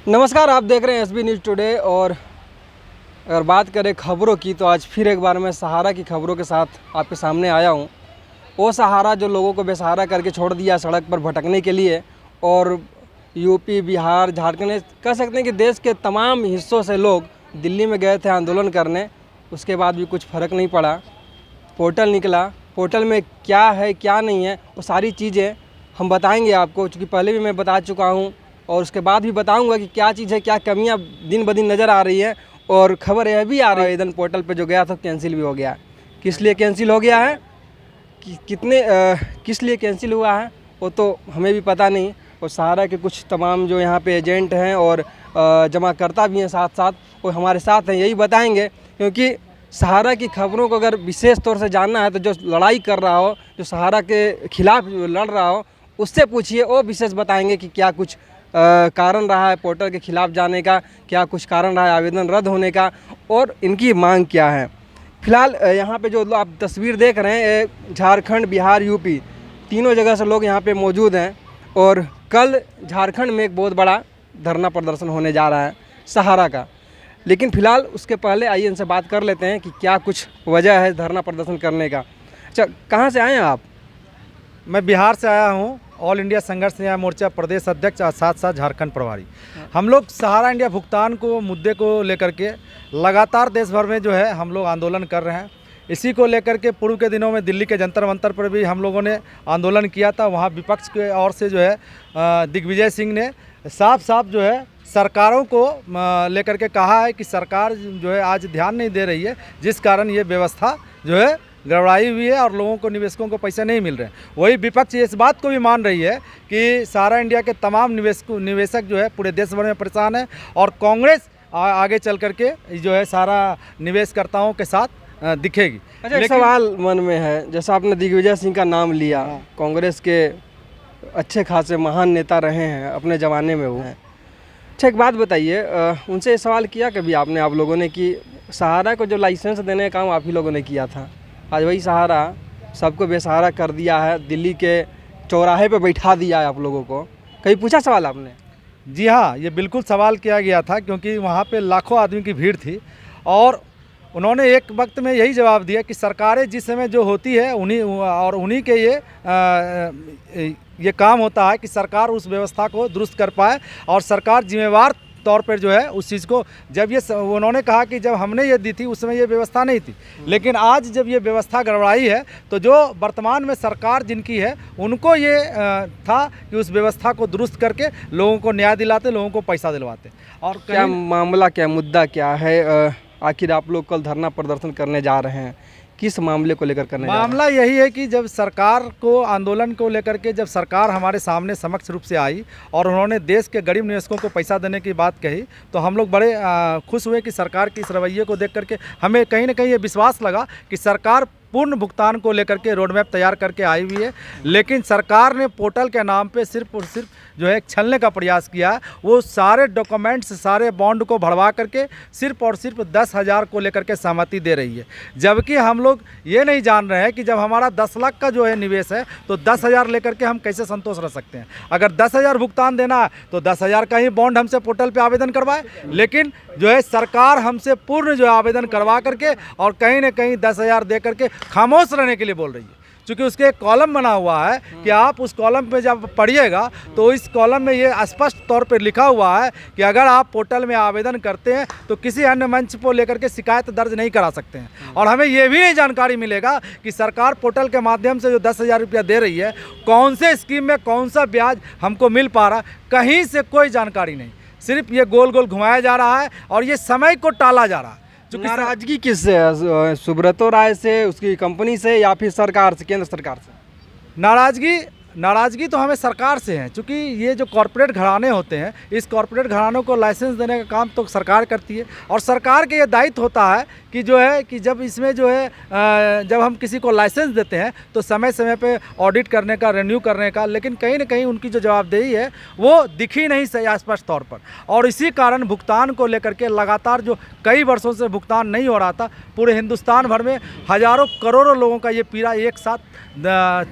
नमस्कार, आप देख रहे हैं एसबी न्यूज़ टुडे। और अगर बात करें खबरों की तो आज फिर एक बार मैं सहारा की खबरों के साथ आपके सामने आया हूं। वो सहारा जो लोगों को बेसहारा करके छोड़ दिया सड़क पर भटकने के लिए, और यूपी, बिहार, झारखंड, कह सकते हैं कि देश के तमाम हिस्सों से लोग दिल्ली में गए थे आंदोलन करने। उसके बाद भी कुछ फ़र्क नहीं पड़ा। पोर्टल निकला, पोर्टल में क्या है क्या नहीं है वो सारी चीज़ें हम बताएंगे आपको, क्योंकि पहले भी मैं बता चुका हूँ और उसके बाद भी बताऊंगा कि क्या चीज़ है, क्या कमियां दिन ब दिन नज़र आ रही है। और खबर यह भी आ रही है आवेदन पोर्टल पे जो गया था कैंसिल भी हो गया। किस लिए कैंसिल हो गया है, किस लिए कैंसिल हुआ है वो तो हमें भी पता नहीं। और सहारा के कुछ तमाम जो यहाँ पे एजेंट हैं और जमाकर्ता भी हैं साथ साथ, वो हमारे साथ हैं, यही बताएंगे। क्योंकि सहारा की खबरों को अगर विशेष तौर से जानना है तो जो लड़ाई कर रहा हो, जो सहारा के खिलाफ लड़ रहा हो, उससे पूछिए, वो विशेष बताएंगे कि क्या कुछ कारण रहा है पोर्टल के खिलाफ जाने का, क्या कुछ कारण रहा है आवेदन रद्द होने का, और इनकी मांग क्या है। फिलहाल यहाँ पे जो आप तस्वीर देख रहे हैं, झारखंड, बिहार, यूपी, तीनों जगह से लोग यहाँ पे मौजूद हैं। और कल झारखंड में एक बहुत बड़ा धरना प्रदर्शन होने जा रहा है सहारा का। लेकिन फ़िलहाल उसके पहले आइए इनसे बात कर लेते हैं कि क्या कुछ वजह है धरना प्रदर्शन करने का। अच्छा, कहाँ से आए हैं आप? मैं बिहार से आया हूँ, ऑल इंडिया संघर्ष न्याय मोर्चा प्रदेश अध्यक्ष और साथ साथ झारखंड प्रभारी। हम लोग सहारा इंडिया भुगतान को मुद्दे को लेकर के लगातार देश भर में जो है हम लोग आंदोलन कर रहे हैं। इसी को लेकर के पूर्व के दिनों में दिल्ली के जंतर मंतर पर भी हम लोगों ने आंदोलन किया था। वहाँ विपक्ष के ओर से जो है दिग्विजय सिंह ने साफ साफ जो है सरकारों को लेकर के कहा है कि सरकार जो है आज ध्यान नहीं दे रही है, जिस कारण ये व्यवस्था जो है गड़बड़ाई हुई है और लोगों को, निवेशकों को पैसे नहीं मिल रहे हैं। वही विपक्ष इस बात को भी मान रही है कि सहारा इंडिया के तमाम निवेशक जो है पूरे देश भर में परेशान है और कांग्रेस आगे चल करके जो है सारा निवेशकर्ताओं के साथ दिखेगी। अच्छा, एक सवाल मन में है, जैसा आपने दिग्विजय सिंह का नाम लिया, कांग्रेस के अच्छे खासे महान नेता रहे हैं अपने ज़माने में वो हैं। अच्छा, एक बात बताइए, उनसे ये सवाल किया कभी आपने, आप लोगों ने, कि सहारा को जो लाइसेंस देने का काम आप ही लोगों ने किया था, आज वही सहारा सबको बेसहारा कर दिया है, दिल्ली के चौराहे पे बैठा दिया है आप लोगों को। कहीं पूछा सवाल आपने? जी हाँ, ये बिल्कुल सवाल किया गया था, क्योंकि वहाँ पे लाखों आदमी की भीड़ थी और उन्होंने एक वक्त में यही जवाब दिया कि सरकारें जिस समय जो होती है उन्हीं के ये काम होता है कि सरकार उस व्यवस्था को दुरुस्त कर पाए और सरकार जिम्मेवार तौर पर जो है उस चीज़ को, जब ये उन्होंने कहा कि जब हमने ये दी थी उस समय ये व्यवस्था नहीं थी, लेकिन आज जब ये व्यवस्था गड़बड़ाई है तो जो वर्तमान में सरकार जिनकी है उनको ये था कि उस व्यवस्था को दुरुस्त करके लोगों को न्याय दिलाते, लोगों को पैसा दिलवाते। और क्या मामला, क्या मुद्दा क्या है? आखिर आप लोग कल धरना प्रदर्शन करने जा रहे हैं, किस मामले को लेकर करने जा रहे हैं? मामला यही है कि जब सरकार को, आंदोलन को लेकर के जब सरकार हमारे सामने समक्ष रूप से आई और उन्होंने देश के गरीब निवेशकों को पैसा देने की बात कही, तो हम लोग बड़े खुश हुए कि सरकार की इस रवैये को देख करके हमें कहीं ना कहीं ये विश्वास लगा कि सरकार पूर्ण भुगतान को लेकर के रोड मैप तैयार करके आई हुई है। लेकिन सरकार ने पोर्टल के नाम पे सिर्फ और सिर्फ जो है छलने का प्रयास किया है। वो सारे डॉक्यूमेंट्स, सारे बॉन्ड को भरवा करके सिर्फ और सिर्फ 10,000 को लेकर के सहमति दे रही है, जबकि हम लोग ये नहीं जान रहे हैं कि जब हमारा 10 लाख का जो है निवेश है तो 10,000 लेकर के हम कैसे संतोष रह सकते हैं। अगर 10,000 भुगतान देना है तो 10,000 का ही बॉन्ड हमसे पोर्टल पर आवेदन करवाए, लेकिन जो है सरकार हमसे पूर्ण जो है आवेदन करवा करके और कहीं ना कहीं 10,000 दे करके खामोश रहने के लिए बोल रही है। क्योंकि उसके एक कॉलम बना हुआ है कि आप उस कॉलम पे जब पढ़िएगा तो इस कॉलम में ये स्पष्ट तौर पर लिखा हुआ है कि अगर आप पोर्टल में आवेदन करते हैं तो किसी अन्य मंच को लेकर के शिकायत दर्ज नहीं करा सकते हैं। और हमें ये भी नहीं जानकारी मिलेगा कि सरकार पोर्टल के माध्यम से जो 10,000 रुपया दे रही है, कौन से स्कीम में कौन सा ब्याज हमको मिल पा रहा, कहीं से कोई जानकारी नहीं। सिर्फ ये गोल गोल घुमाया जा रहा है और ये समय को टाला जा रहा है। नाराजगी किससे है? सुब्रतो राय से, उसकी कंपनी से, या फिर सरकार से, केंद्र सरकार से? नाराज़गी तो हमें सरकार से है, क्योंकि ये जो कॉरपोरेट घराने होते हैं, इस कॉरपोरेट घरानों को लाइसेंस देने का काम तो सरकार करती है और सरकार के ये दायित्व होता है कि जो है कि जब इसमें जो है जब हम किसी को लाइसेंस देते हैं तो समय समय पे ऑडिट करने का, रिन्यू करने का, लेकिन कहीं ना कहीं उनकी जो जवाबदेही है वो दिखी नहीं सही स्पष्ट तौर पर। और इसी कारण भुगतान को लेकर के लगातार जो कई वर्षों से भुगतान नहीं हो रहा था, पूरे हिंदुस्तान भर में हज़ारों करोड़ों लोगों का ये पीड़ा एक साथ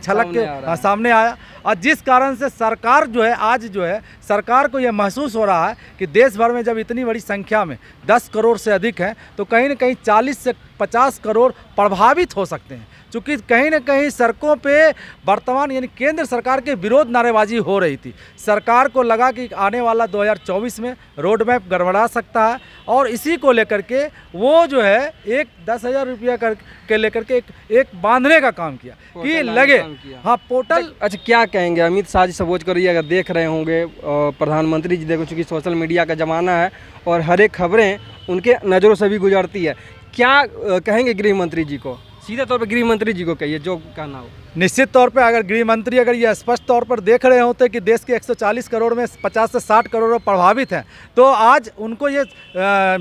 छलक के सामने आया है, और जिस कारण से सरकार जो है आज जो है सरकार को ये महसूस हो रहा है कि देश भर में जब इतनी बड़ी संख्या में 10 करोड़ से अधिक हैं तो कहीं ना कहीं 40 से 50 करोड़ प्रभावित हो सकते हैं, चूँकि कहीं ना कहीं सड़कों पे वर्तमान यानी केंद्र सरकार के विरोध नारेबाजी हो रही थी। सरकार को लगा कि आने वाला 2024 में रोड मैप गड़बड़ा सकता है, और इसी को लेकर के वो जो है एक 10,000 रुपया के लेकर के एक बांधने का काम किया कि लगे। हाँ, पोर्टल। अच्छा, क्या कहेंगे अमित शाह जी सबोच कर अगर देख रहे होंगे, प्रधानमंत्री जी देखो, चूँकि सोशल मीडिया का ज़माना है और हर एक खबरें उनके नज़रों से भी गुजरती है, क्या कहेंगे गृह मंत्री जी को? सीधे तौर पर गृह मंत्री जी को कहिए जो कहना हो। निश्चित तौर पे अगर गृह मंत्री अगर ये स्पष्ट तौर पर देख रहे होते कि देश के 140 करोड़ में 50 से 60 करोड़ प्रभावित हैं, तो आज उनको ये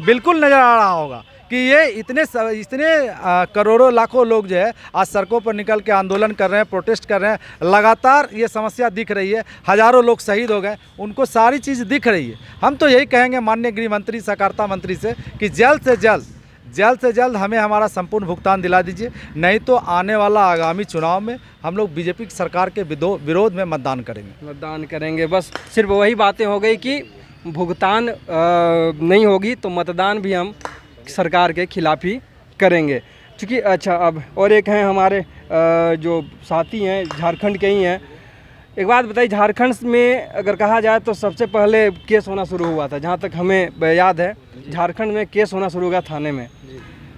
बिल्कुल नज़र आ रहा होगा कि ये इतने करोड़ों लाखों लोग जो है आज सड़कों पर निकल के आंदोलन कर रहे हैं, प्रोटेस्ट कर रहे हैं, लगातार ये समस्या दिख रही है, हज़ारों लोग शहीद हो गए, उनको सारी चीज़ दिख रही है। हम तो यही कहेंगे माननीय गृह मंत्री, सहकारिता मंत्री से कि जल्द से जल्द हमें हमारा संपूर्ण भुगतान दिला दीजिए, नहीं तो आने वाला आगामी चुनाव में हम लोग बीजेपी की सरकार के विरोध में मतदान करेंगे। बस सिर्फ वही बातें हो गई कि भुगतान नहीं होगी तो मतदान भी हम सरकार के खिलाफ ही करेंगे। क्योंकि अच्छा, अब और एक हैं हमारे जो साथी हैं, झारखंड के ही हैं। एक बात बताइए, झारखंड में अगर कहा जाए तो सबसे पहले केस होना शुरू हुआ था, जहाँ तक हमें याद है झारखंड में केस होना शुरू हुआ थाने में।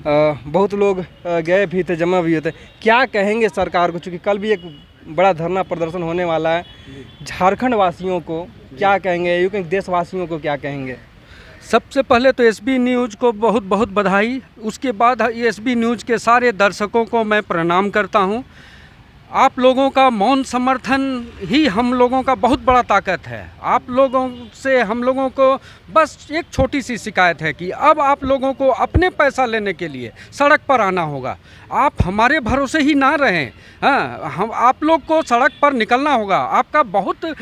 बहुत लोग गए भी थे, जमा भी हुए थे। क्या कहेंगे सरकार को, चूँकि कल भी एक बड़ा धरना प्रदर्शन होने वाला है, झारखंड वासियों को क्या कहेंगे, यूँ देशवासियों को क्या कहेंगे? सबसे पहले तो एसबी न्यूज़ को बहुत बहुत बधाई, उसके बाद एसबी न्यूज़ के सारे दर्शकों को मैं प्रणाम करता हूं। आप लोगों का मौन समर्थन ही हम लोगों का बहुत बड़ा ताकत है। आप लोगों से हम लोगों को बस एक छोटी सी शिकायत है कि अब आप लोगों को अपने पैसा लेने के लिए सड़क पर आना होगा। आप हमारे भरोसे ही ना रहें, हाँ, हम आप लोग को सड़क पर निकलना होगा। आपका बहुत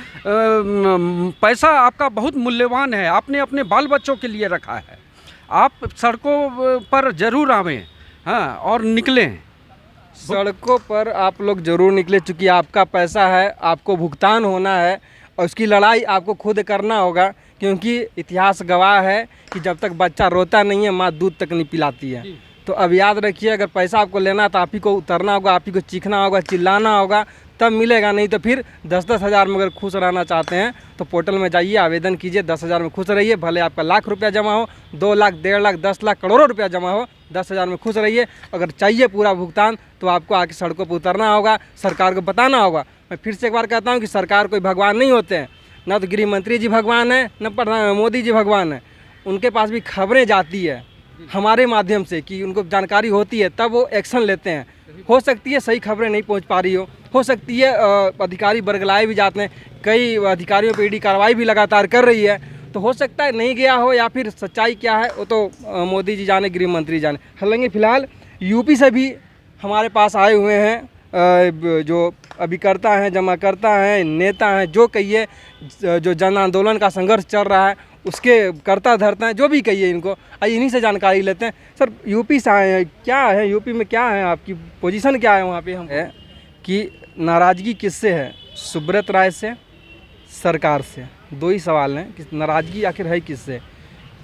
पैसा आपका बहुत मूल्यवान है, आपने अपने बाल बच्चों के लिए रखा है। आप सड़कों पर ज़रूर आवें, हाँ, और निकलें। सड़कों पर आप लोग ज़रूर निकले, चूँकि आपका पैसा है, आपको भुगतान होना है और उसकी लड़ाई आपको खुद करना होगा, क्योंकि इतिहास गवाह है कि जब तक बच्चा रोता नहीं है माँ दूध तक नहीं पिलाती है। तो अब याद रखिए, अगर पैसा आपको लेना है तो आप ही को उतरना होगा, आप ही को चीखना होगा, चिल्लाना होगा, तब मिलेगा। नहीं तो फिर 10-10 हज़ार में अगर खुश रहना चाहते हैं तो पोर्टल में जाइए, आवेदन कीजिए, 10 हज़ार में खुश रहिए। भले आपका लाख रुपया जमा हो, 2 लाख, 1.5 लाख, 10 लाख, करोड़ों रुपया जमा हो, 10 हज़ार में खुश रहिए। अगर चाहिए पूरा भुगतान तो आपको आके सड़कों पर उतरना होगा, सरकार को बताना होगा। मैं फिर से एक बार कहता हूँ कि सरकार कोई भगवान नहीं होते हैं, ना तो गृह मंत्री जी भगवान है, न मोदी जी भगवान है। उनके पास भी खबरें जाती है हमारे माध्यम से कि उनको जानकारी होती है, तब वो एक्शन लेते हैं। हो सकती है सही खबरें नहीं पहुंच पा रही हो सकती है अधिकारी बरगलाए भी जाते हैं, कई अधिकारियों पर ईडी कार्रवाई भी लगातार कर रही है, तो हो सकता है नहीं गया हो, या फिर सच्चाई क्या है वो तो मोदी जी जाने, गृह मंत्री जाने। हालांकि फ़िलहाल यूपी से भी हमारे पास आए हुए हैं जो अभिकर्ता हैं, जमाकर्ता हैं, नेता हैं, जो कहिए जो जन आंदोलन का संघर्ष चल रहा है उसके कर्ता धर्ता हैं, जो भी कहिए इनको, आइए इन्हीं से जानकारी लेते हैं। सर, यूपी से आए हैं, क्या है यूपी में, क्या है आपकी पोजीशन, क्या है वहाँ पे? हम है कि नाराज़गी किससे है, सुब्रत राय से, सरकार से? दो ही सवाल हैं कि नाराज़गी आखिर है किससे,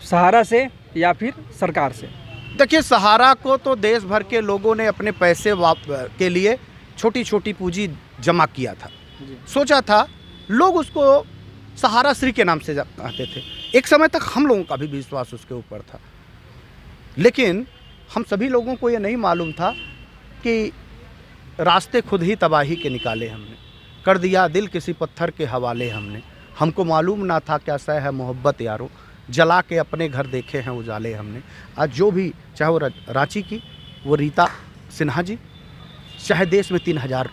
सहारा से या फिर सरकार से? देखिए, सहारा को तो देश भर के लोगों ने अपने पैसे के लिए छोटी छोटी पूंजी जमा किया था, सोचा था, लोग उसको सहारा श्री के नाम से कहते थे। एक समय तक हम लोगों का भी विश्वास उसके ऊपर था, लेकिन हम सभी लोगों को ये नहीं मालूम था कि रास्ते खुद ही तबाही के निकाले हमने, कर दिया दिल किसी पत्थर के हवाले हमने। हमको मालूम ना था क्या सह है मोहब्बत यारों, जला के अपने घर देखे हैं उजाले हमने। आज जो भी, चाहे वो रांची की वो रीता सिन्हा जी, चाहे देश में 3,000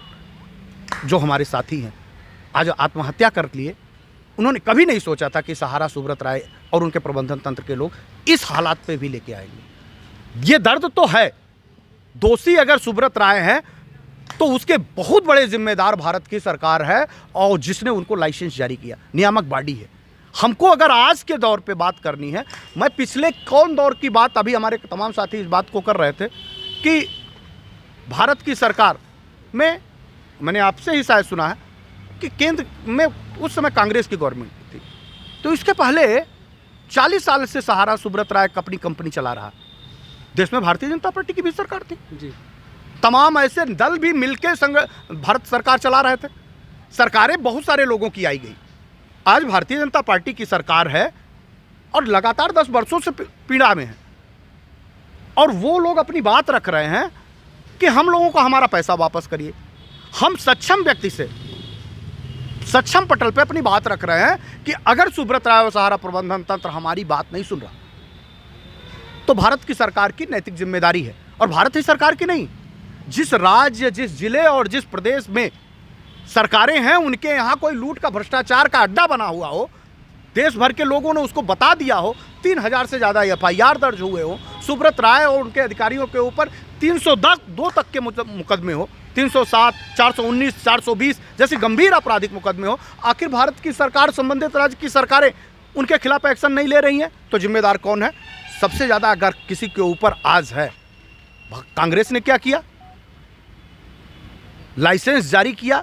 जो हमारे साथी हैं आज आत्महत्या कर लिए, उन्होंने कभी नहीं सोचा था कि सहारा, सुब्रत राय और उनके प्रबंधन तंत्र के लोग इस हालात पे भी लेके आएंगे। ये दर्द तो है, दोषी अगर सुब्रत राय हैं तो उसके बहुत बड़े जिम्मेदार भारत की सरकार है और जिसने उनको लाइसेंस जारी किया, नियामक बॉडी है। हमको अगर आज के दौर पे बात करनी है, मैं पिछले कौन दौर की बात, अभी हमारे तमाम साथी इस बात को कर रहे थे कि भारत की सरकार में, मैंने आपसे ही शायद सुना है कि केंद्र में उस समय कांग्रेस की गवर्नमेंट थी, तो इसके पहले 40 साल से सहारा सुब्रत राय अपनी कंपनी चला रहा। देश में भारतीय जनता पार्टी की भी सरकार थी जी। तमाम ऐसे दल भी मिलकर भारत सरकार चला रहे थे। सरकारें बहुत सारे लोगों की आई गई। आज भारतीय जनता पार्टी की सरकार है और लगातार 10 वर्षों से पीड़ा में है, और वो लोग अपनी बात रख रहे हैं कि हम लोगों को हमारा पैसा वापस करिए। हम सक्षम व्यक्ति से सक्षम पटल पे अपनी बात रख रहे हैं कि अगर सुब्रत राय और सहारा प्रबंधन तंत्र हमारी बात नहीं सुन रहा तो भारत की सरकार की नैतिक जिम्मेदारी है, और भारत ही सरकार की नहीं, जिस राज्य, जिस जिले और जिस प्रदेश में सरकारें हैं उनके यहाँ कोई लूट का, भ्रष्टाचार का अड्डा बना हुआ हो, देश भर के लोगों ने उसको बता दिया हो, 3000 से ज़्यादा FIR दर्ज हुए हो, सुब्रत राय और उनके अधिकारियों के ऊपर 302 तक के मुकदमे हो, 307, 419, 420 जैसे गंभीर आपराधिक मुकदमे हो, आखिर भारत की सरकार, संबंधित राज्य की सरकारें उनके खिलाफ एक्शन नहीं ले रही हैं, तो जिम्मेदार कौन है? सबसे ज़्यादा अगर किसी के ऊपर आज है, कांग्रेस ने क्या किया? लाइसेंस जारी किया,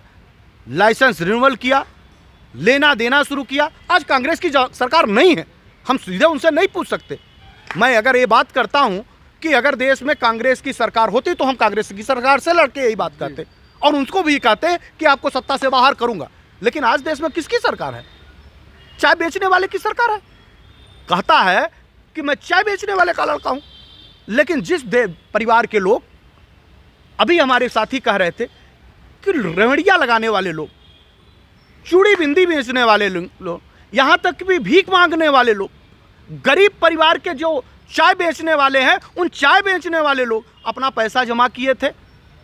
लाइसेंस रिन्यूअल किया, लेना देना शुरू किया। आज कांग्रेस की सरकार नहीं है, हम सीधे उनसे नहीं पूछ सकते। मैं अगर ये बात करता हूं कि अगर देश में कांग्रेस की सरकार होती तो हम कांग्रेस की सरकार से लड़के यही बात करते और उनको भी कहते कि आपको सत्ता से बाहर करूंगा। लेकिन आज देश में किसकी सरकार है? चाय बेचने वाले की सरकार है। कहता है कि मैं चाय बेचने वाले का लड़का हूं, लेकिन जिस परिवार के लोग, अभी हमारे साथी कह रहे थे कि रेवड़िया लगाने वाले लोग, चूड़ी बिंदी बेचने वाले लोग, यहाँ तक भी भीख मांगने वाले लोग, गरीब परिवार के जो चाय बेचने वाले हैं, उन चाय बेचने वाले लोग अपना पैसा जमा किए थे,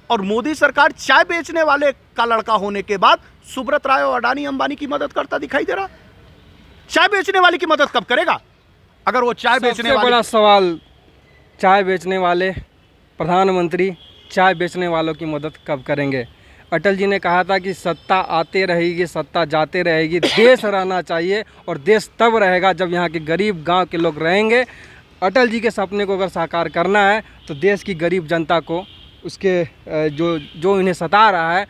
और मोदी सरकार चाय बेचने वाले का लड़का होने के बाद सुब्रत राय और अडानी अंबानी की मदद करता दिखाई दे रहा। चाय बेचने वाले की मदद कब करेगा? अगर वो चाय बेचने वाले, बड़ा सवाल, चाय बेचने वाले प्रधानमंत्री चाय बेचने वालों की मदद कब करेंगे? अटल जी ने कहा था कि सत्ता आते रहेगी, सत्ता जाते रहेगी, देश रहना चाहिए, और देश तब रहेगा जब यहाँ के गरीब गांव के लोग रहेंगे। अटल जी के सपने को अगर साकार करना है तो देश की गरीब जनता को, उसके जो इन्हें सता रहा है,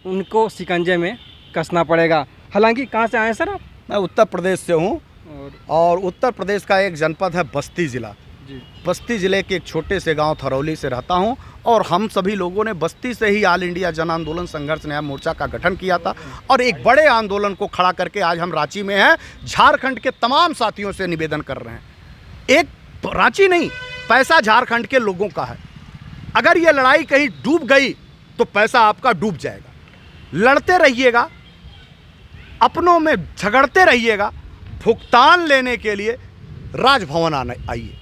उनको शिकंजे में कसना पड़ेगा। हालांकि कहाँ से आए सर आप? मैं उत्तर प्रदेश से हूँ, और उत्तर प्रदेश का एक जनपद है बस्ती ज़िला। बस्ती ज़िले के एक छोटे से गांव थरौली से रहता हूं, और हम सभी लोगों ने बस्ती से ही ऑल इंडिया जन आंदोलन संघर्ष न्याय मोर्चा का गठन किया था, और एक बड़े आंदोलन को खड़ा करके आज हम रांची में हैं। झारखंड के तमाम साथियों से निवेदन कर रहे हैं, एक रांची नहीं, पैसा झारखंड के लोगों का है। अगर ये लड़ाई कहीं डूब गई तो पैसा आपका डूब जाएगा। लड़ते रहिएगा, अपनों में झगड़ते रहिएगा, भुगतान लेने के लिए राजभवन आइए।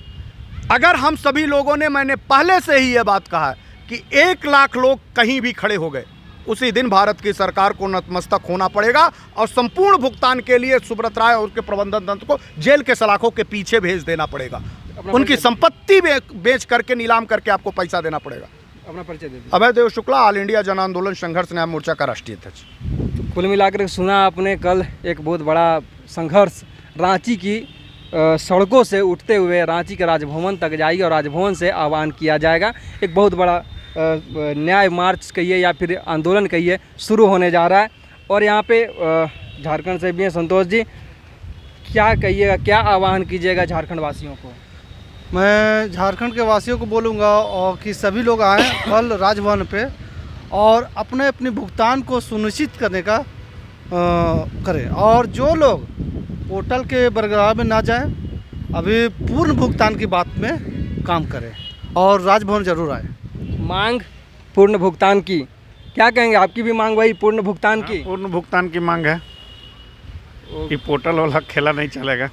अगर हम सभी लोगों ने, मैंने पहले से ही ये बात कहा है कि 1 लाख लोग कहीं भी खड़े हो गए, उसी दिन भारत की सरकार को नतमस्तक होना पड़ेगा, और संपूर्ण भुगतान के लिए सुब्रत राय और उसके प्रबंधन तंत्र को जेल के सलाखों के पीछे भेज देना पड़ेगा। उनकी संपत्ति बेच करके, नीलाम करके आपको पैसा देना पड़ेगा। अपना परिचय दे दीजिए। अभय देव शुक्ला, ऑल इंडिया जन आंदोलन संघर्ष न्याय मोर्चा का राष्ट्रीय अध्यक्ष। तो कुल मिलाकर सुना आपने, कल एक बहुत बड़ा संघर्ष रांची की सड़कों से उठते हुए रांची के राजभवन तक जाएगी, और राजभवन से आह्वान किया जाएगा। एक बहुत बड़ा न्याय मार्च कहिए या फिर आंदोलन कहिए, शुरू होने जा रहा है। और यहाँ पे झारखंड से भी हैं संतोष जी, क्या कहिएगा, क्या आह्वान कीजिएगा झारखंड वासियों को? मैं झारखंड के वासियों को बोलूँगा और कि सभी लोग आएँ कल राजभवन पे, और अपने अपने भुगतान को सुनिश्चित करने का करें, और जो लोग पोर्टल के बरकरार में ना जाएं, अभी पूर्ण भुगतान की बात में काम करें, और राजभवन जरूर आए। मांग पूर्ण भुगतान की, क्या कहेंगे? आपकी भी मांग वही पूर्ण भुगतान की? पूर्ण भुगतान की मांग है कि पोर्टल वाला खेला नहीं चलेगा।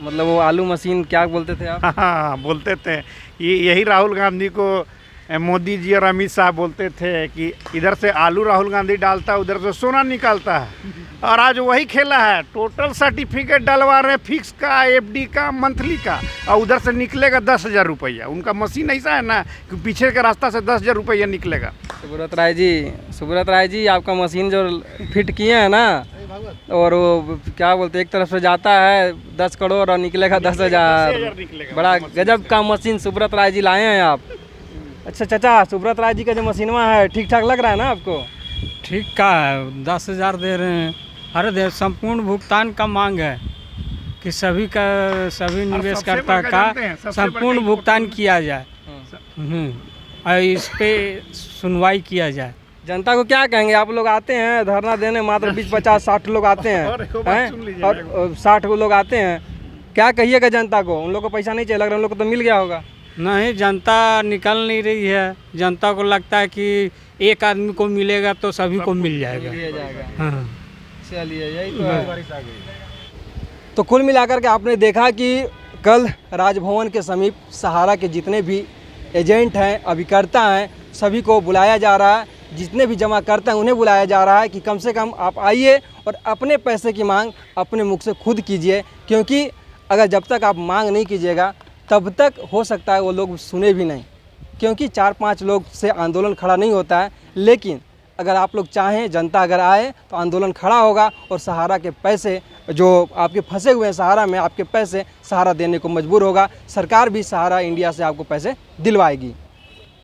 मतलब वो आलू मशीन क्या बोलते थे आप? हाँ, बोलते थे, यही राहुल गांधी को मोदी जी और अमित शाह बोलते थे कि इधर से आलू राहुल गांधी डालता है, उधर से सोना निकालता है, और आज वही खेला है। टोटल सर्टिफिकेट डलवा रहे, फिक्स का, FD का, मंथली का, और उधर से निकलेगा 10,000 रुपया। उनका मशीन ऐसा है ना कि पीछे के रास्ता से 10,000 रुपया निकलेगा। सुब्रत राय जी आपका मशीन जो फिट किए हैं ना, और वो क्या बोलते, एक तरफ से जाता है 10 करोड़ और निकलेगा 10,000। बड़ा गजब का मशीन सुब्रत राय जी लाए हैं आप। अच्छा चाचा, सुब्रत राय जी का जो मशीनवा है ठीक ठाक लग रहा है ना आपको? ठीक का है, 10,000 दे रहे हैं। अरे दे संपूर्ण भुगतान का मांग है कि सभी निवेशकर्ता का संपूर्ण भुगतान किया जाए और इस पे सुनवाई किया जाए। जनता को क्या कहेंगे? आप लोग आते हैं धरना देने, मात्र 20-50-60 लोग आते हैं, और 60 लोग आते हैं, क्या कहिएगा जनता को? उन लोग को पैसा नहीं चाहिए, लग रहा है उन लोग को तो मिल गया होगा। नहीं, जनता निकल नहीं रही है। जनता को लगता है कि एक आदमी को मिलेगा तो सभी को मिल जाएगा। हाँ, चलिए यही तो है। तो कुल मिलाकर के आपने देखा कि कल राजभवन के समीप सहारा के जितने भी एजेंट हैं, अभिकर्ता हैं, सभी को बुलाया जा रहा है। जितने भी जमा करते हैं उन्हें बुलाया जा रहा है कि कम से कम आप आइए और अपने पैसे की मांग अपने मुख से खुद कीजिए, क्योंकि अगर जब तक आप मांग नहीं कीजिएगा तब तक हो सकता है वो लोग सुने भी नहीं, क्योंकि 4-5 लोग से आंदोलन खड़ा नहीं होता है। लेकिन अगर आप लोग चाहें, जनता अगर आए तो आंदोलन खड़ा होगा और सहारा के पैसे जो आपके फंसे हुए हैं सहारा में, आपके पैसे सहारा देने को मजबूर होगा। सरकार भी सहारा इंडिया से आपको पैसे दिलवाएगी।